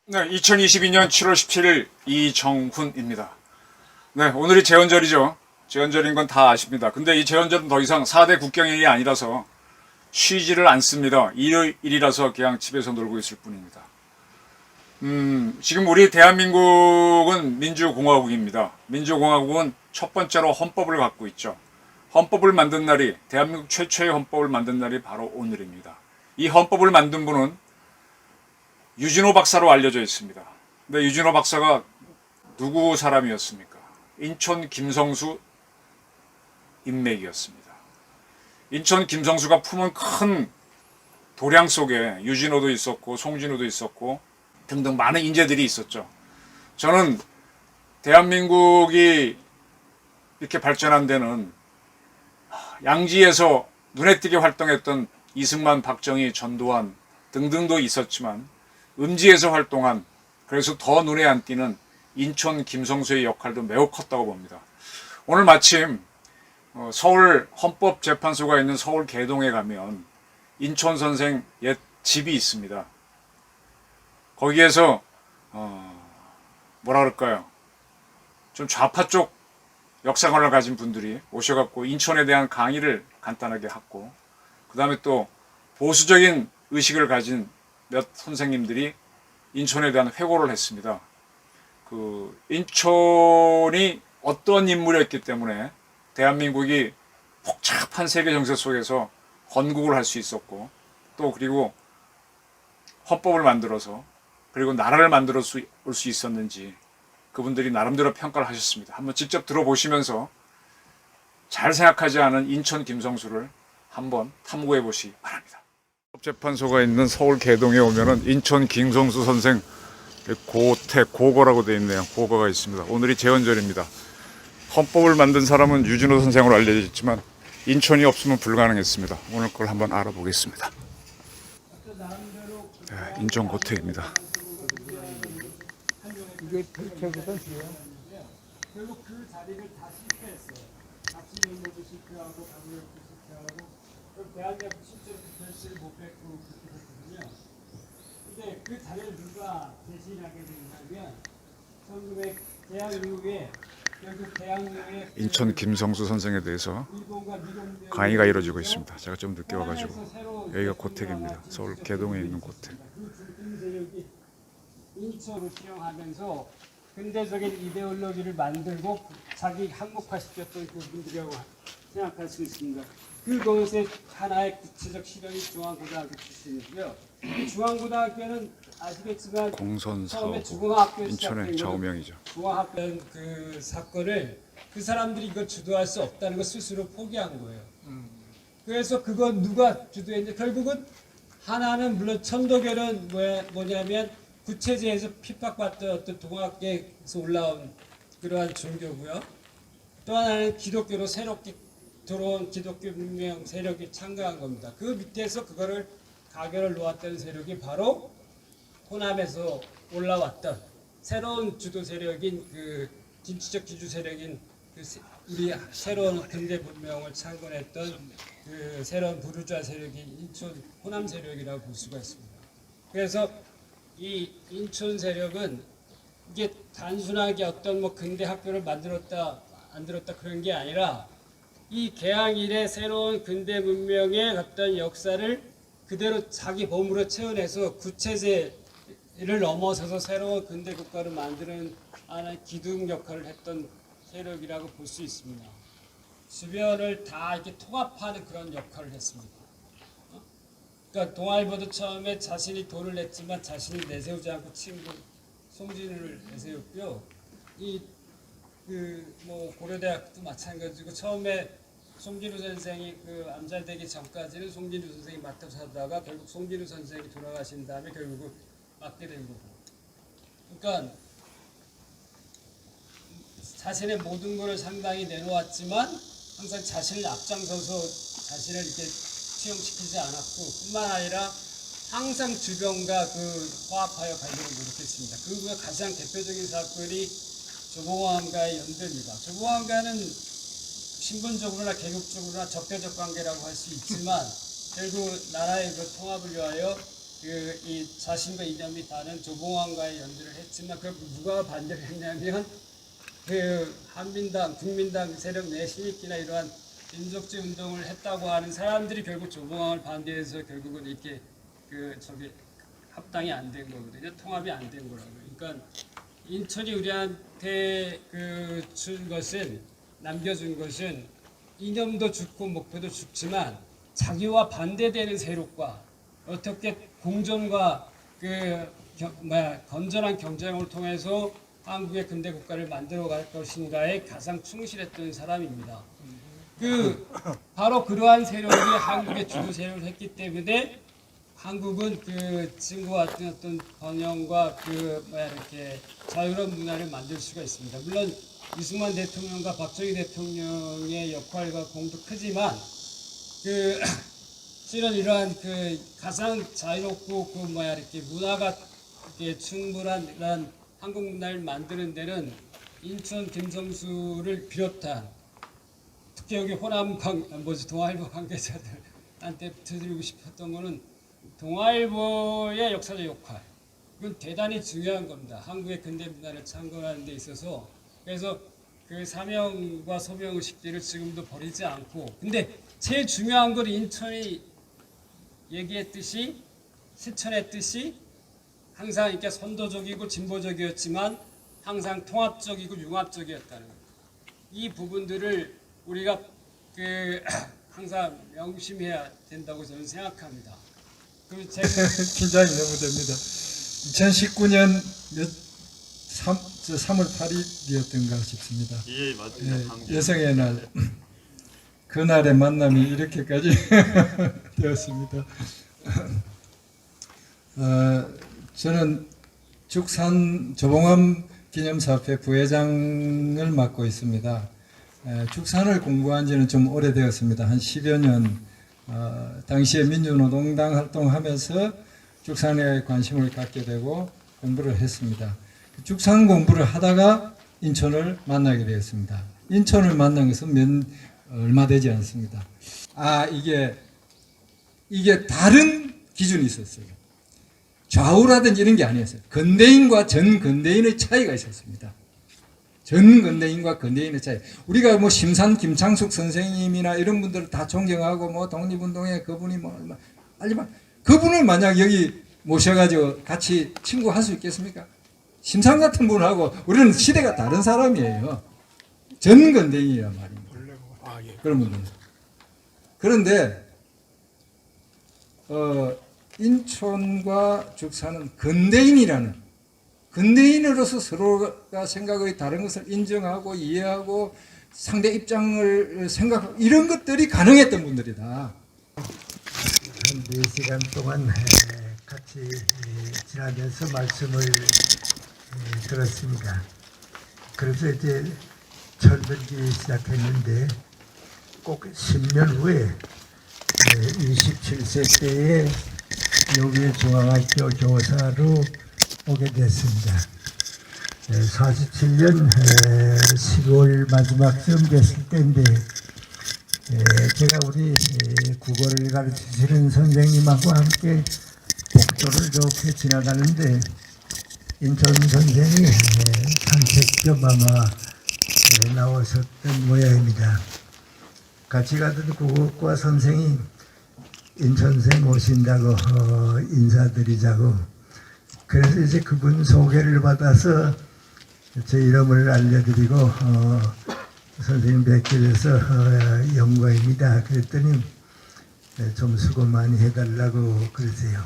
네, 2022년 7월 17일 이정훈입니다. 네, 오늘이 제헌절이죠. 제헌절인 건 다 아십니다. 근데 이 제헌절은 더 이상 4대 국경일이 아니라서 쉬지를 않습니다. 일요일이라서 그냥 집에서 놀고 있을 뿐입니다. 지금 우리 대한민국은 민주공화국입니다. 민주공화국은 첫 번째로 헌법을 갖고 있죠. 헌법을 만든 날이, 대한민국 최초의 헌법을 만든 날이 바로 오늘입니다. 이 헌법을 만든 분은 유진호 박사로 알려져 있습니다. 근데 유진호 박사가 누구 사람이었습니까? 인천 김성수 인맥이었습니다. 인천 김성수가 품은 큰 도량 속에 유진호도 있었고 송진호도 있었고 등등 많은 인재들이 있었죠. 저는 대한민국이 이렇게 발전한 데는 양지에서 눈에 띄게 활동했던 이승만, 박정희, 전두환 등등도 있었지만 음지에서 활동한, 그래서 더 눈에 안 띄는 인천 김성수의 역할도 매우 컸다고 봅니다. 오늘 마침 서울 헌법재판소가 있는 서울 개동에 가면 인천 선생 옛 집이 있습니다. 거기에서 뭐라 그럴까요? 좀 좌파 쪽 역사관을 가진 분들이 오셔갖고 인천에 대한 강의를 간단하게 하고, 그 다음에 또 보수적인 의식을 가진 몇 선생님들이 인천에 대한 회고를 했습니다. 인천이 어떤 인물이었기 때문에 대한민국이 복잡한 세계 정세 속에서 건국을 할 수 있었고, 또 그리고 헌법을 만들어서 그리고 나라를 만들어 올 수 있었는지 그분들이 나름대로 평가를 하셨습니다. 한번 직접 들어보시면서 잘 생각하지 않은 인천 김성수를 한번 탐구해 보시기 바랍니다. 헌법재판소가 있는 서울 개동에 오면은 인천 김성수 선생 고고라고 되어 있네요. 고거가 있습니다. 오늘이 제헌절입니다. 헌법을 만든 사람은 유진호 선생으로 알려져 있지만 인천이 없으면 불가능했습니다. 오늘 그걸 한번 알아보겠습니다. 네, 인천 고택입니다. 이게 대체부터 결국 그 자리를 다 실패했어요. 같이 면모도 실패하고 방역도 실패하고 대한민국 실제로 그 결실을 못 뵙고 그렇게 됐거든요. 근데 그 자리를 누가 대신하게 됐냐면 대한민국에 결국 대한민국의 인천 김성수 선생에 대해서 강의가 이루어지고 있습니다. 제가 좀 늦게 와가지고 여기가 고택입니다. 서울 개동에 있는 고택. 인천을 수용하면서 근대적인 이데올로기를 만들고 자기 한국화시켰던 그분들이라고 생각할 수 있습니다. 그것의 하나의 구체적 실현이 중앙고등학교 출신이고요. 중앙고등학교는 아시겠지만 공선 사고 중앙학교 인천의 좌우명이죠. 중앙학교 그 사건을 그 사람들이 이걸 주도할 수 없다는 걸 스스로 포기한 거예요. 그래서 그건 누가 주도했는지 결국은 하나는 물론 천도교는 뭐냐면 구체제에서 핍박받던 어떤 동학계에서 올라온 그러한 종교고요. 또 하나는 기독교로 새롭게 들어온 기독교 문명 세력이 참가한 겁니다. 그 밑에서 그거를 가결을 놓았던 세력이 바로 호남에서 올라왔던 새로운 주도 세력인 그 진취적 기주 세력인 우리 새로운 근대 문명을 창건했던 그 새로운 부르주아 세력이 인천 호남 세력이라고 볼 수가 있습니다. 그래서 이 인천 세력은 이게 단순하게 어떤 뭐 근대 학교를 만들었다 안 들었다 그런 게 아니라 이 개항 이래 새로운 근대 문명의 어떤 역사를 그대로 자기 몸으로 채워내서 구체제를 넘어서서 새로운 근대 국가를 만드는 하나의 기둥 역할을 했던 세력이라고 볼 수 있습니다. 주변을 다 이렇게 통합하는 그런 역할을 했습니다. 그러니까 동아일보도 처음에 자신이 돈을 냈지만 자신이 내세우지 않고 친구 송진우를 내세웠고요. 뭐 고려대학도 마찬가지고 처음에 송진우 선생이 그 암살되기 전까지는 송진우 선생이 맡아서 하다가 결국 송진우 선생이 돌아가신 다음에 결국은 맡게 된 거고. 그러니까 자신의 모든 것을 상당히 내놓았지만 항상 자신을 앞장서서 자신을 이렇게 수용시키지 않았고 뿐만 아니라 항상 주변과 그 화합하여 가려고 노력했습니다. 그 가장 대표적인 사건이 조봉암과의 연대입니다. 조봉암과는 신분적으로나 계급적으로나 적대적 관계라고 할 수 있지만 결국 나라의 그 통합을 위하여 이 자신과 이념이 다른 조봉암과의 연대를 했지만 그 누가 반대를 했냐면 그 한민당, 국민당 세력 내 신익기나 이러한 민족주의 운동을 했다고 하는 사람들이 결국 조봉암을 반대해서 결국은 이렇게 합당이 안 된 거거든요. 통합이 안 된 거라고. 그러니까 인천이 우리한테 준 것은 남겨준 것은 이념도 죽고 목표도 죽지만 자기와 반대되는 세력과 어떻게 공존과 건전한 경쟁을 통해서 한국의 근대 국가를 만들어 갈 것인가에 가장 충실했던 사람입니다. 바로 그러한 세력이 한국의 주도 세력을 했기 때문에 한국은 지금과 같은 어떤 번영과 이렇게 자유로운 문화를 만들 수가 있습니다. 물론 이승만 대통령과 박정희 대통령의 역할과 공도 크지만 실은 이러한 가장 자유롭고 이렇게 문화가 이렇게 충분한 이런 한국 문화를 만드는 데는 인천 김성수를 비롯한 특히 여기 호남 동아일보 관계자들한테 드리고 싶었던 거는 동아일보의 역사적 역할, 이건 대단히 중요한 겁니다. 한국의 근대 문화를 창건하는 데 있어서. 그래서 그 사명과 소명 의식들을 지금도 버리지 않고, 근데 제일 중요한 건 인천이 얘기했듯이 실천했듯이 항상 이렇게 선도적이고 진보적이었지만 항상 통합적이고 융합적이었다는 거예요. 이 부분들을 우리가 항상 명심해야 된다고 저는 생각합니다. 긴장이 너무 됩니다. 2019년 3월 8일이었던가 싶습니다. 예, 맞습니다. 여성의 날. 그날의 만남이 이렇게까지 되었습니다. 저는 죽산 조봉암 기념사업회 부회장을 맡고 있습니다. 죽산을 공부한 지는 좀 오래되었습니다. 한 10여 년. 당시에 민주노동당 활동하면서 죽산에 관심을 갖게 되고 공부를 했습니다. 죽산 공부를 하다가 인천을 만나게 되었습니다. 인천을 만난 것은 얼마 되지 않습니다. 이게 다른 기준이 있었어요. 좌우라든지 이런 게 아니었어요. 근대인과 전근대인의 차이가 있었습니다. 전근대인과 근대인의 차이. 우리가 심산 김창숙 선생님이나 이런 분들을 다 존경하고 독립운동에 그분이 하지만 그분을 만약 여기 모셔가지고 같이 친구할 수 있겠습니까? 심산 같은 분하고 우리는 시대가 다른 사람이에요. 전근대인이란 말입니다. 그런 분들. 그런데 인천과 죽산은 근대인으로서 서로가 생각의 다른 것을 인정하고 이해하고 상대 입장을 생각하고 이런 것들이 가능했던 분들이다. 한 4시간 동안 같이 지나면서 말씀을 들었습니다. 그래서 이제 철들기 시작했는데 꼭 10년 후에 27세 때에 여기 중앙학교 교사로 오게 됐습니다. 47년 12월 마지막 시험 됐을 때인데 제가 우리 국어를 가르치시는 선생님하고 함께 복도를 이렇게 지나가는데 인천 선생이 산책 겸 아마 나오셨던 모양입니다. 같이 가던 국어과 선생이 인천생 오신다고 인사드리자고, 그래서 이제 그분 소개를 받아서 제 이름을 알려드리고 선생님 뵙게 돼서 영광입니다. 그랬더니 좀 수고 많이 해달라고 그러세요.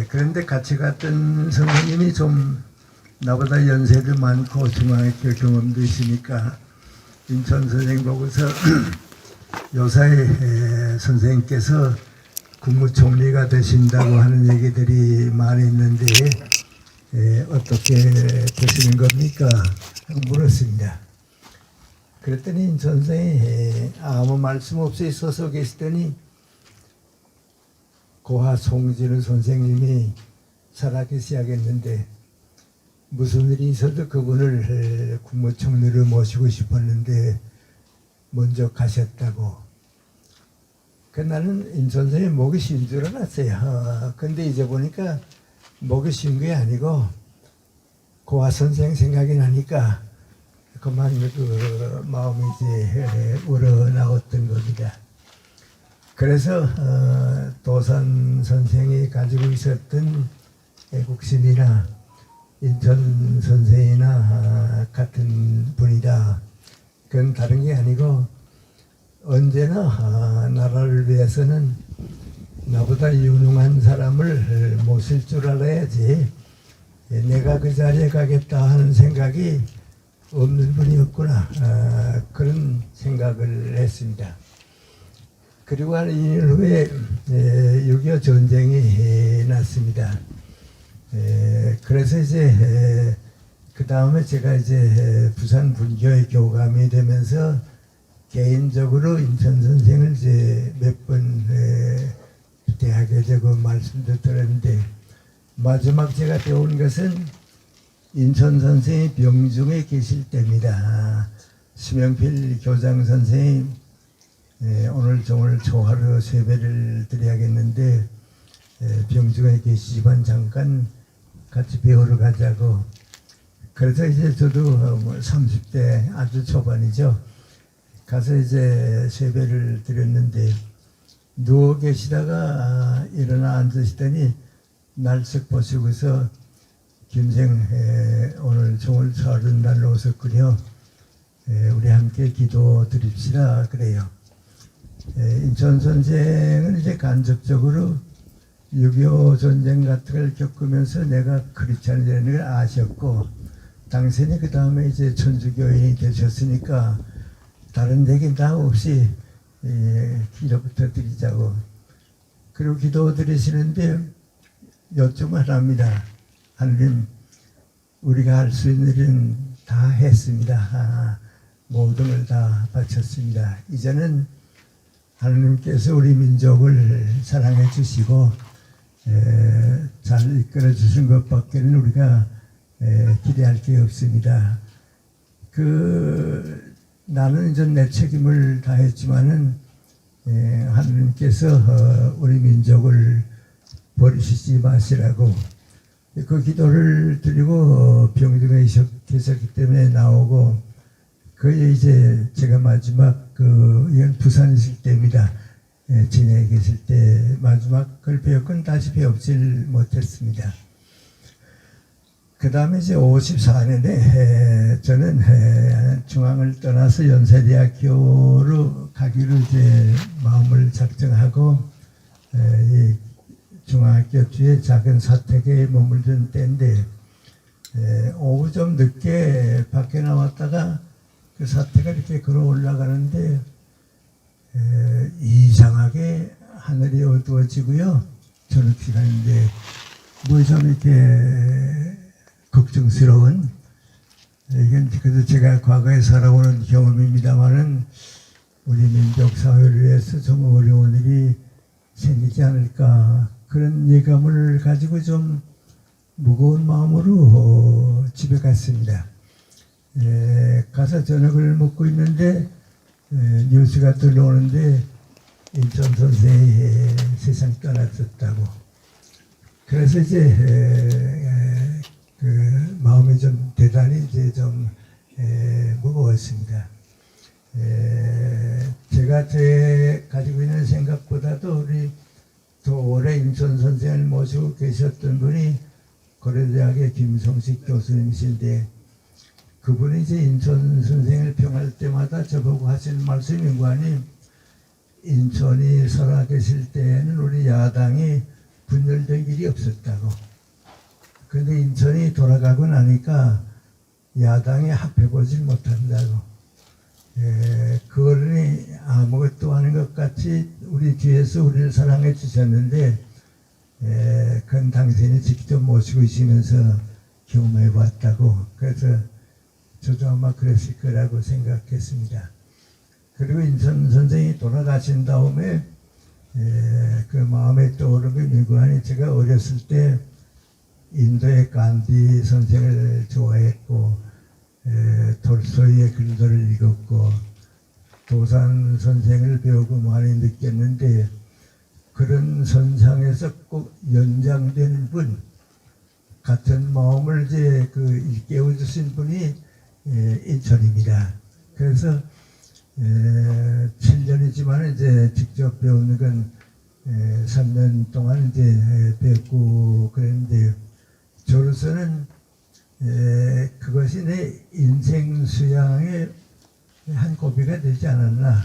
그런데 같이 갔던 선생님이 좀 나보다 연세도 많고 중앙학교 경험도 있으니까 인천 선생님 보고서 요사이 선생님께서 국무총리가 되신다고 하는 얘기들이 많이 있는데 어떻게 되시는 겁니까? 하고 물었습니다. 그랬더니 인천 선생이 아무 말씀 없이 서서 계시더니 고하 송진우 선생님이 살아계셔야겠는데 무슨 일이 있어도 그분을 국무총리로 모시고 싶었는데 먼저 가셨다고. 그 나는 임 선생님 목이 쉰 줄 알았어요. 근데 이제 보니까 목이 쉰 게 아니고 고아 선생 생각이 나니까 그만 그 마음이 이제 우러나왔던 겁니다. 그래서 도산 선생이 가지고 있었던 애국심이나 인천 선생이나 같은 분이다. 그건 다른 게 아니고 언제나 나라를 위해서는 나보다 유능한 사람을 모실 줄 알아야지 내가 그 자리에 가겠다 하는 생각이 없는 분이었구나. 그런 생각을 했습니다. 그리고 한 2년 후에 6.25 전쟁이 났습니다. 그래서 이제 그 다음에 제가 이제 부산 분교의 교감이 되면서 개인적으로 인천 선생을 이제 몇 번 대학에 되고 말씀도 들었는데 마지막 제가 배운 것은 인천 선생이 병중에 계실 때입니다. 심영필 교장 선생이 오늘 종을 초하루 세배를 드려야겠는데 병중에 계시지만 잠깐 같이 배우러 가자고. 그래서 이제 저도 30대 아주 초반이죠. 가서 이제 세배를 드렸는데 누워 계시다가 일어나 앉으시더니 날쓱 보시고서 김생 오늘 종을 초하는 날로 오셨군요. 우리 함께 기도 드립시다 그래요. 인천 선생은 이제 간접적으로 6.25 전쟁 같은 걸 겪으면서 내가 크리스찬이라는 걸 아셨고 당신이 그 다음에 이제 천주교인이 되셨으니까 다른 얘기 다 없이 기도부터 드리자고. 그리고 기도 드리시는데 요점 하나입니다. 하나님, 우리가 할 수 있는 일은 다 했습니다. 모든 걸 다 바쳤습니다. 이제는 하나님께서 우리 민족을 사랑해 주시고 잘 이끌어 주신 것밖에는 우리가 기대할 게 없습니다. 나는 이제 내 책임을 다했지만은 하나님께서 우리 민족을 버리시지 마시라고 그 기도를 드리고 병중에 계셨기 때문에 나오고 그게 이제 제가 마지막 이건 부산에 있을 때입니다. 진해에 계실 때 마지막 걸 배웠건 다시 배우질 못했습니다. 그 다음에 이제 54년에 저는 중앙을 떠나서 연세대학교로 가기로 이제 마음을 작정하고 이 중앙학교 뒤에 작은 사택에 머물던 때인데 오후 좀 늦게 밖에 나왔다가 그 사택을 이렇게 걸어 올라가는데 이상하게 하늘이 어두워지고요. 저녁 시간인데 뭐 좀 이렇게 걱정스러운 이건 그래도 제가 과거에 살아오는 경험입니다만은 우리 민족 사회를 위해서 좀 어려운 일이 생기지 않을까 그런 예감을 가지고 좀 무거운 마음으로 집에 갔습니다. 가서 저녁을 먹고 있는데 뉴스가 들려오는데 인천 선생이 세상 떠났었다고. 그래서 이제 마음이 좀 대단히 이제 좀 무거웠습니다. 제가 가지고 있는 생각보다도 우리 더 오래 인천 선생을 모시고 계셨던 분이 고려대학의 김성식 교수님이신데 그분이 이제 인천 선생을 평할 때마다 저보고 하시는 말씀이 뭐하니 인천이 살아계실 때에는 우리 야당이 분열된 일이 없었다고. 그런데 인천이 돌아가고 나니까 야당이 합해보질 못한다고. 그러니 아무것도 아닌 것 같이 우리 뒤에서 우리를 사랑해 주셨는데 그건 당신이 직접 모시고 있으면서 경험해 봤다고. 그래서 저도 아마 그랬을 거라고 생각했습니다. 그리고 인천 선생이 돌아가신 다음에 그 마음에 떠오른 게 누구하니 제가 어렸을 때 인도의 간디 선생을 좋아했고 톨스토이의 글들을 읽었고 도산 선생을 배우고 많이 느꼈는데 그런 선상에서 꼭 연장되는 분 같은 마음을 이제 일깨워 주신 분이 인천입니다. 그래서 7년이지만 이제 직접 배우는 건 3년 동안 이제 배웠고 그랬는데 저로서는 그것이 내 인생 수양의 한 고비가 되지 않았나.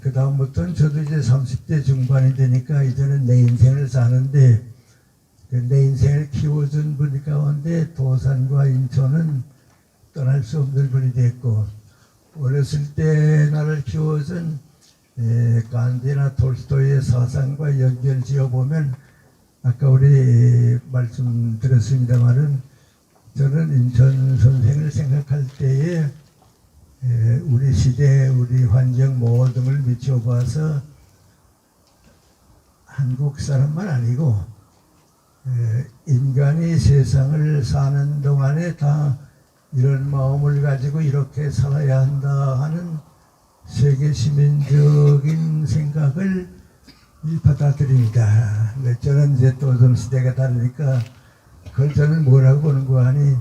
그 다음부터는 저도 이제 30대 중반이 되니까 이제는 내 인생을 사는데 내 인생을 키워준 분 가운데 도산과 인천은 떠날 수 없는 분이 됐고 어렸을 때 나를 키워준 간디나 톨스토이의 사상과 연결 지어보면 아까 우리 말씀드렸습니다마는 저는 인천 선생을 생각할 때에 우리 시대, 우리 환경 모든 걸 미쳐봐서 한국 사람만 아니고 인간이 세상을 사는 동안에 다 이런 마음을 가지고 이렇게 살아야 한다 하는 세계 시민적인 생각을 받아들입니다. 근데 저는 이제 또 좀 시대가 다르니까 그걸 저는 뭐라고 보는 거 하니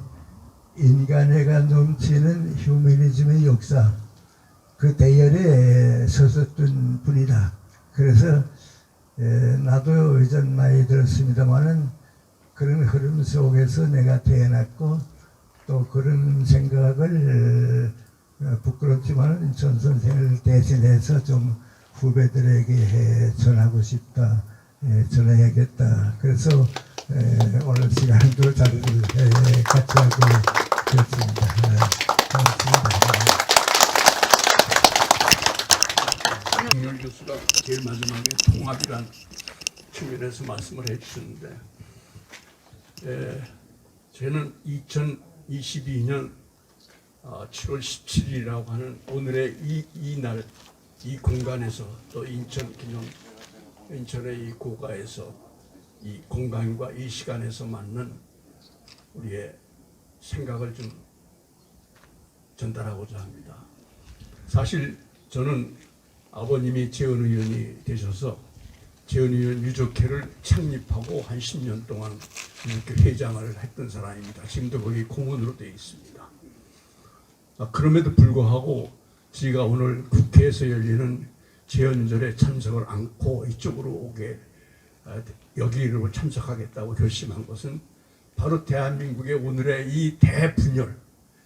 인간애가 넘치는 휴머니즘의 역사 그 대열에 서섰던 분이다. 그래서 나도 이전 나이 들었습니다마는 그런 흐름 속에서 내가 태어났고 또 그런 생각을 부끄럽지만 전 선생을 대신해서 좀 후배들에게 전하고 싶다, 전해야겠다. 그래서 오늘 시간도 자리를 같이 하고 그렇습니다. 고맙습니다. 김열 교수가 제일 마지막에 통합이란 측면에서 말씀을 해주셨는데 저는 2022년 7월 17일이라고 하는 오늘의 이날 이 공간에서 또 인천의 이 고가에서 이 공간과 이 시간에서 맞는 우리의 생각을 좀 전달하고자 합니다. 사실 저는 아버님이 재헌 의원이 되셔서 재헌 의원 유족회를 창립하고 한 10년 동안 이렇게 회장을 했던 사람입니다. 지금도 거기 고문으로 되어 있습니다. 그럼에도 불구하고 제가 오늘 국회에서 열리는 재헌절에 참석을 않고 이쪽으로 오게 여기로 참석하겠다고 결심한 것은 바로 대한민국의 오늘의 이 대분열,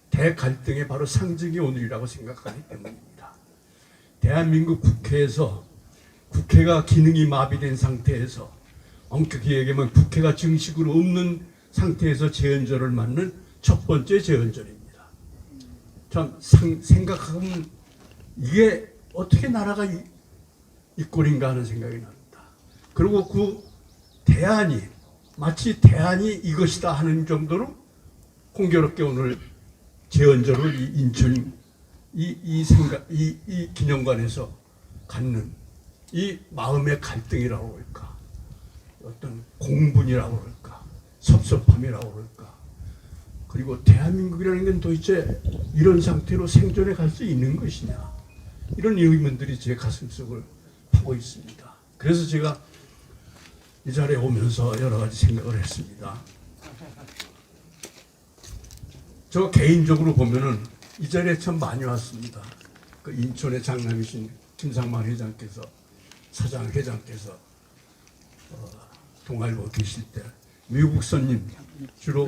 대갈등의 바로 상징이 오늘이라고 생각하기 때문입니다. 대한민국 국회에서 국회가 기능이 마비된 상태에서 엄격히 얘기하면 국회가 정식으로 없는 상태에서 재헌절을 맞는 첫 번째 재헌절입니다. 참 생각하면 이게 어떻게 나라가 이 꼴인가 하는 생각이 납니다. 그리고 그 대안이 마치 대안이 이것이다 하는 정도로 공교롭게 오늘 재헌절을 이 인천 이 기념관에서 갖는 이 마음의 갈등이라고 할까, 어떤 공분이라고 할까, 섭섭함이라고 할까. 그리고 대한민국이라는 건 도대체 이런 상태로 생존해 갈 수 있는 것이냐, 이런 의문들이 제 가슴속을 파고 있습니다. 그래서 제가 이 자리에 오면서 여러 가지 생각을 했습니다. 저 개인적으로 보면은 이 자리에 참 많이 왔습니다. 그 인천의 장남이신 김상만 회장께서, 사장 회장께서 동아일보 계실 때 외국 손님 주로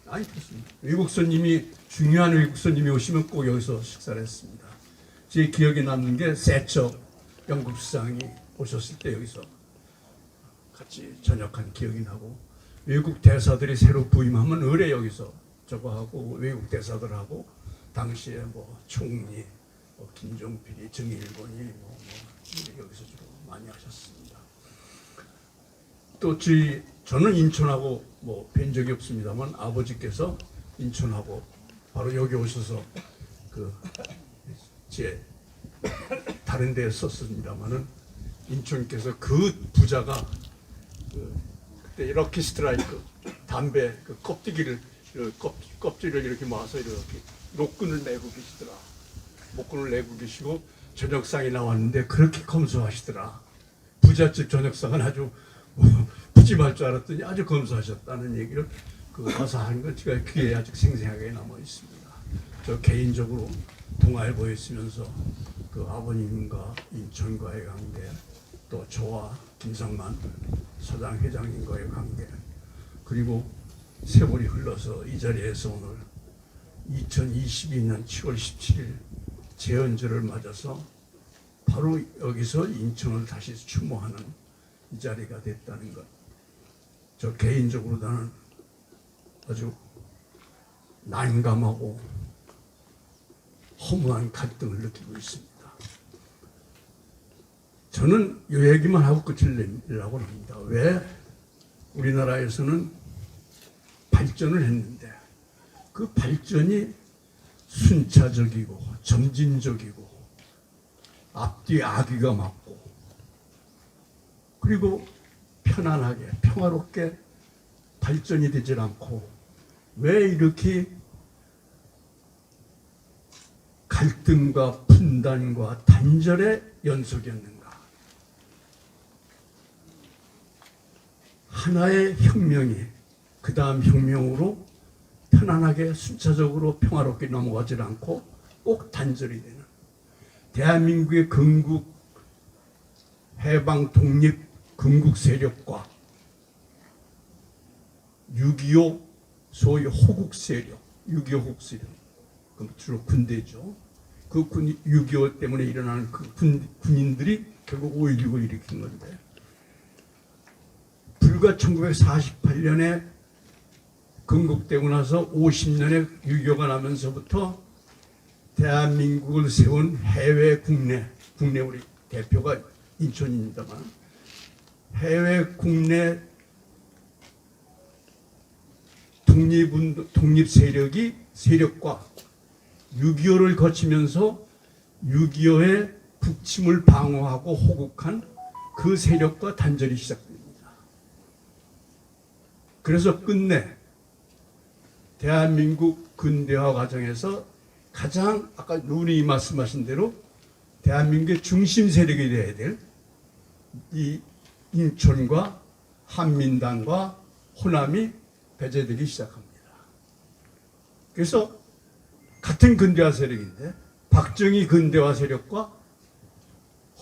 아니 그렇습니다. 외국 손님이 중요한 외국 손님이 오시면 꼭 여기서 식사를 했습니다. 제 기억에 남는 게 세처 영국 수상이 오셨을 때 여기서 같이 저녁한 기억이 나고, 외국 대사들이 새로 부임하면 의뢰 여기서 저거 하고, 외국 대사들하고 당시에 뭐 총리, 김종필이, 정일본이 여기서 주로 많이 하셨습니다. 또 저는 인천하고 뭐 뵌 적이 없습니다만 아버지께서 인천하고 바로 여기 오셔서 제 다른 데에 썼습니다만은 인천께서 그 부자가 그때 럭키 스트라이크 담배 그 껍데기를 껍질을 이렇게 모아서 이렇게 목끈을 내고 계시더라. 목끈을 내고 계시고 저녁상이 나왔는데 그렇게 검소하시더라. 부잣집 저녁상은 아주 푸짐할 줄 알았더니 아주 검소하셨다는 얘기를 그 와서 하는 건 제가 귀에 아직 생생하게 남아 있습니다. 저 개인적으로 동아일보에 있으면서 그 아버님과 인천과의 관계, 또 저와 김성만 서당 회장님과의 관계, 그리고 세월이 흘러서 이 자리에서 오늘 2022년 7월 17일 제헌절을 맞아서 바로 여기서 인천을 다시 추모하는 이 자리가 됐다는 것. 저 개인적으로 나는 아주 난감하고 허무한 갈등을 느끼고 있습니다. 저는 이 얘기만 하고 끝을 내려고 합니다. 왜 우리나라에서는 발전을 했는데 그 발전이 순차적이고 점진적이고 앞뒤 아귀가 맞고 그리고 편안하게 평화롭게 발전이 되질 않고 왜 이렇게 갈등과 분단과 단절의 연속이었는가? 하나의 혁명이 그 다음 혁명으로 편안하게 순차적으로 평화롭게 넘어가질 않고 꼭 단절이 되는 대한민국의 건국 해방 독립 건국 세력과 6.25 소위 호국 세력, 6.25 호국 세력, 그럼 주로 군대죠. 그 6.25 때문에 일어나는 그 군인들이 결국 5.16을 일으킨 건데 불과 1948년에 건국되고 나서 50년의 6.25가 나면서부터 대한민국을 세운 해외 국내 우리 대표가 인천입니다만 해외 국내 독립 세력과 6.25를 거치면서 6.25의 북침을 방어하고 호국한 그 세력과 단절이 시작됩니다. 그래서 끝내 대한민국 근대화 과정에서 가장 아까 누님이 말씀하신 대로 대한민국의 중심 세력이 되어야 될 이 인천과 한민당과 호남이 배제되기 시작합니다. 그래서 같은 근대화 세력인데 박정희 근대화 세력과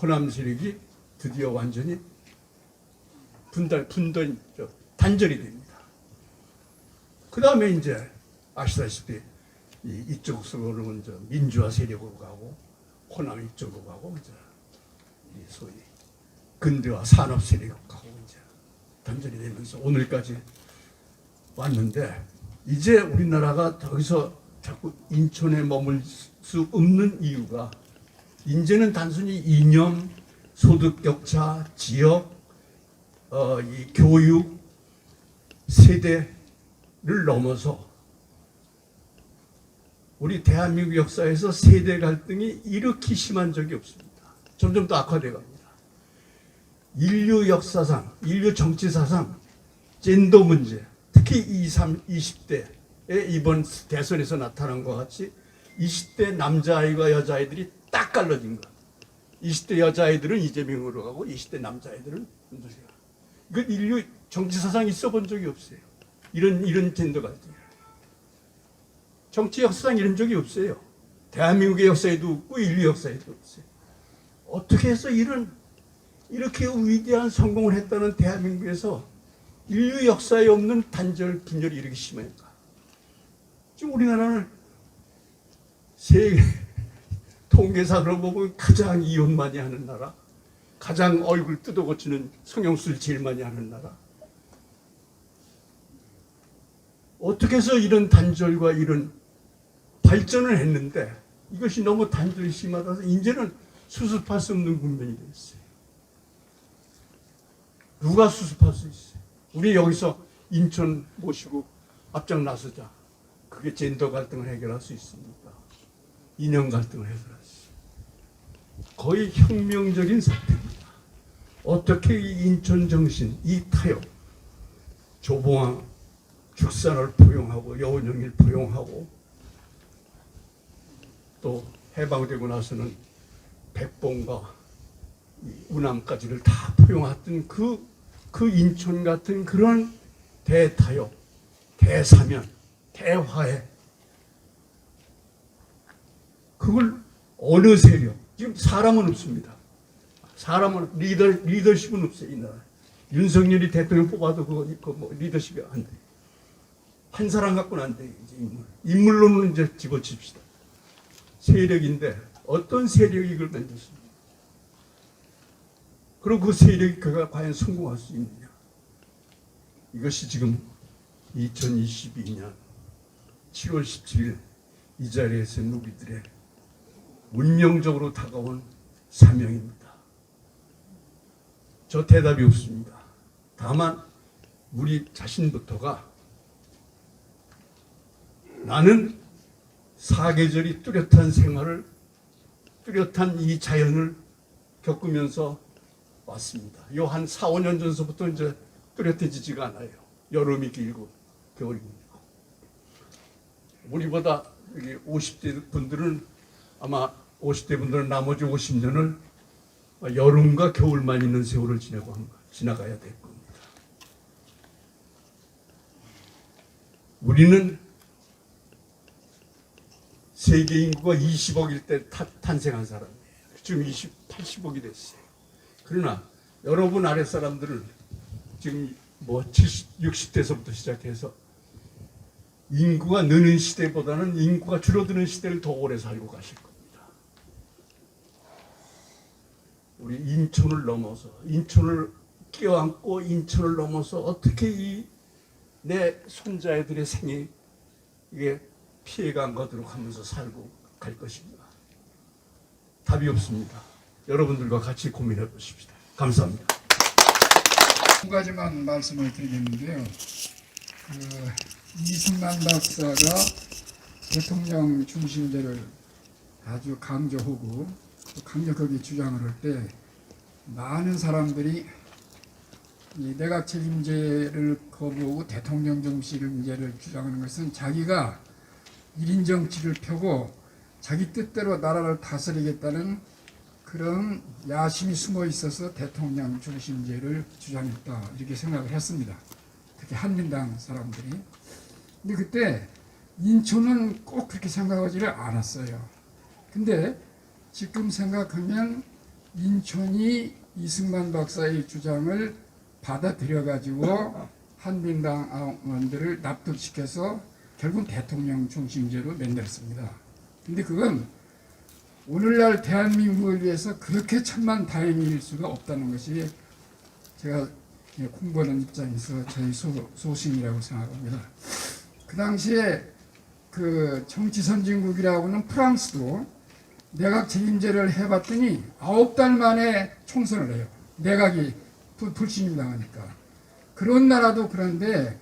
호남 세력이 드디어 완전히 단절이 됩니다. 그 다음에 이제 아시다시피 이쪽으로는 이제 민주화 세력으로 가고 호남 이쪽으로 가고 이제 소위 근대화 산업 세력으로 가고 이제 단절이 되면서 오늘까지 왔는데 이제 우리나라가 더이서 자꾸 인천에 머물 수 없는 이유가 이제는 단순히 이념, 소득 격차, 지역, 이 교육, 세대를 넘어서 우리 대한민국 역사에서 세대 갈등이 이렇게 심한 적이 없습니다. 점점 더 악화되어 갑니다. 인류 역사상, 인류 정치사상 젠더 문제, 특히 20대의 이번 대선에서 나타난 것 같이 20대 남자아이와 여자아이들이 딱 갈라진 것. 20대 여자아이들은 이재명으로 가고 20대 남자아이들은 윤석열. 이건 인류 정치사상 있어 본 적이 없어요. 이런 젠더 갈등. 정치 역사상 이런 적이 없어요. 대한민국의 역사에도 없고 인류 역사에도 없어요. 어떻게 해서 이렇게 위대한 성공을 했다는 대한민국에서 인류 역사에 없는 단절, 분열이 이렇게 심할까? 지금 우리나라는 세계 통계상으로 보면 가장 이혼 많이 하는 나라, 가장 얼굴 뜯어고치는 성형수술 제일 많이 하는 나라. 어떻게 해서 이런 단절과 이런 발전을 했는데 이것이 너무 단절이 심하다서 이제는 수습할 수 없는 국면이 됐어요. 누가 수습할 수 있어요? 우리 여기서 인천 모시고 앞장 나서자. 그게 젠더 갈등을 해결할 수 있습니까? 이념 갈등을 해결할 수 있어요. 거의 혁명적인 사태입니다. 어떻게 이 인천 정신, 이 타협, 조봉암 축산을 포용하고 여운형을 포용하고 또 해방되고 나서는 백봉과 이 우남까지를 다 포용했던 그 인천 같은 그런 대타협, 대사면, 대화해 그걸 어느 세력 지금 사람은 없습니다. 사람은 리더십은 없어요. 이 나라. 윤석열이 대통령 뽑아도 그거 뭐 리더십이 안 돼. 한 사람 갖고는 안 돼. 이제 인물로는 이제 집어칩시다. 세력인데 어떤 세력이 이걸 만들었습니까? 그리고 그 세력이 그가 과연 성공할 수 있느냐? 이것이 지금 2022년 7월 17일 이 자리에서 우리들의 운명적으로 다가온 사명입니다. 저 대답이 없습니다. 다만 우리 자신부터가 나는 사계절이 뚜렷한 생활을 뚜렷한 이 자연을 겪으면서 왔습니다. 요 한 4, 5년 전서부터 이제 뚜렷해지지가 않아요. 여름이 길고 겨울이 길고. 우리보다 여기 50대 분들은 아마 50대 분들은 나머지 50년을 여름과 겨울만 있는 세월을 지나가야 될 겁니다. 우리는 세계 인구가 20억일 때 탄생한 사람이에요. 지금 80억이 됐어요. 그러나 여러분 아랫사람들은 지금 뭐 60대서부터 시작해서 인구가 느는 시대보다는 인구가 줄어드는 시대를 더 오래 살고 가실 겁니다. 우리 인천을 넘어서 인천을 껴안고 인천을 넘어서 어떻게 이 내 손자애들의 생이 이게 피해가 안 가도록 하면서 살고 갈 것인가? 답이 없습니다. 여러분들과 같이 고민해 보십시다. 감사합니다. 두 가지만 말씀을 드리겠는데요. 이승만 박사가 대통령 중심제를 아주 강조하고 또 강력하게 주장을 할 때 많은 사람들이 이 내각 책임제를 거부하고 대통령 중심제를 주장하는 것은 자기가 1인 정치를 펴고 자기 뜻대로 나라를 다스리겠다는 그런 야심이 숨어 있어서 대통령 중심제를 주장했다 이렇게 생각을 했습니다. 특히 한민당 사람들이. 근데 그때 인천은 꼭 그렇게 생각하지를 않았어요. 근데 지금 생각하면 인천이 이승만 박사의 주장을 받아들여가지고 한민당 의원들을 납득시켜서 결국 대통령 중심제로 만들었습니다. 근데 그건 오늘날 대한민국을 위해서 그렇게 천만다행일 수가 없다는 것이 제가 공부하는 입장에서 저희 소신이라고 생각합니다. 그 당시에 그 정치 선진국이라고는 프랑스도 내각 책임제를 해봤더니 9달 만에 총선을 해요. 내각이 불신임 당하니까. 그런 나라도 그런데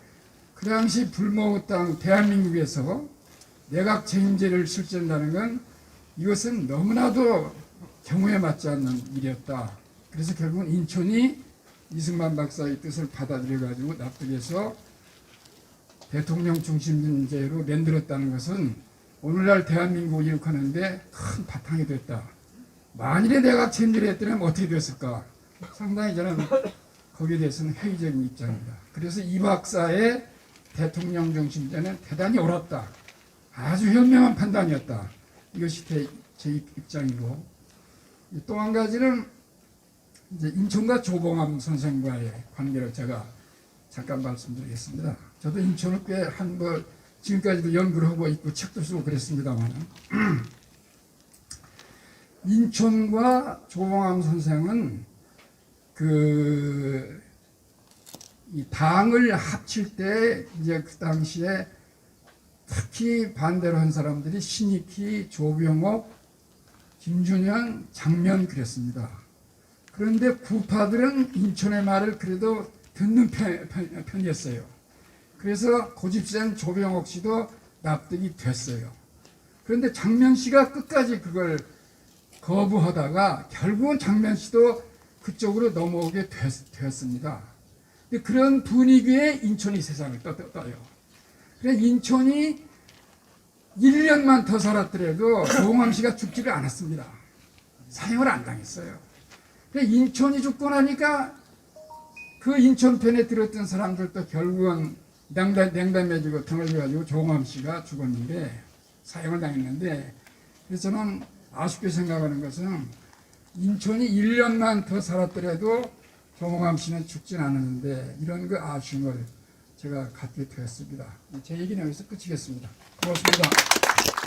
그 당시 불모의 땅 대한민국에서 내각 책임제를 실천한다는 건 이것은 너무나도 경우에 맞지 않는 일이었다. 그래서 결국은 인천이 이승만 박사의 뜻을 받아들여가지고 납득해서 대통령 중심제로 만들었다는 것은 오늘날 대한민국을 일으키는데 큰 바탕이 됐다. 만일에 내각 책임제를 했더라면 어떻게 됐을까? 상당히 저는 거기에 대해서는 회의적인 입장입니다. 그래서 이 박사의 대통령 중심제는 대단히 옳았다. 아주 현명한 판단이었다. 이것이 제 입장이고, 또 한 가지는 이제 인천과 조봉암 선생과의 관계를 제가 잠깐 말씀드리겠습니다. 저도 인천을 꽤 지금까지도 연구를 하고 있고 책도 쓰고 그랬습니다만 인천과 조봉암 선생은 이 당을 합칠 때 이제 그 당시에 특히 반대로 한 사람들이 신익희, 조병옥, 김준현, 장면 그랬습니다. 그런데 구파들은 인천의 말을 그래도 듣는 편이었어요. 그래서 고집센 조병옥 씨도 납득이 됐어요. 그런데 장면 씨가 끝까지 그걸 거부하다가 결국은 장면 씨도 그쪽으로 넘어오게 됐습니다. 그런 분위기에 인천이 세상을 떠요. 그래 인천이 1년만 더 살았더라도 조홍암 씨가 죽지를 않았습니다. 사형을 안 당했어요. 그래 인천이 죽고 나니까 그 인천 편에 들었던 사람들도 결국은 냉담해지고 등을 져가지고 조홍암 씨가 죽었는데 사형을 당했는데 그래서 저는 아쉽게 생각하는 것은 인천이 1년만 더 살았더라도 조홍암 씨는 죽진 않았는데 이런 그 아쉬움을 제가 갖게 되었습니다. 제 얘기는 여기서 끝이겠습니다. 고맙습니다.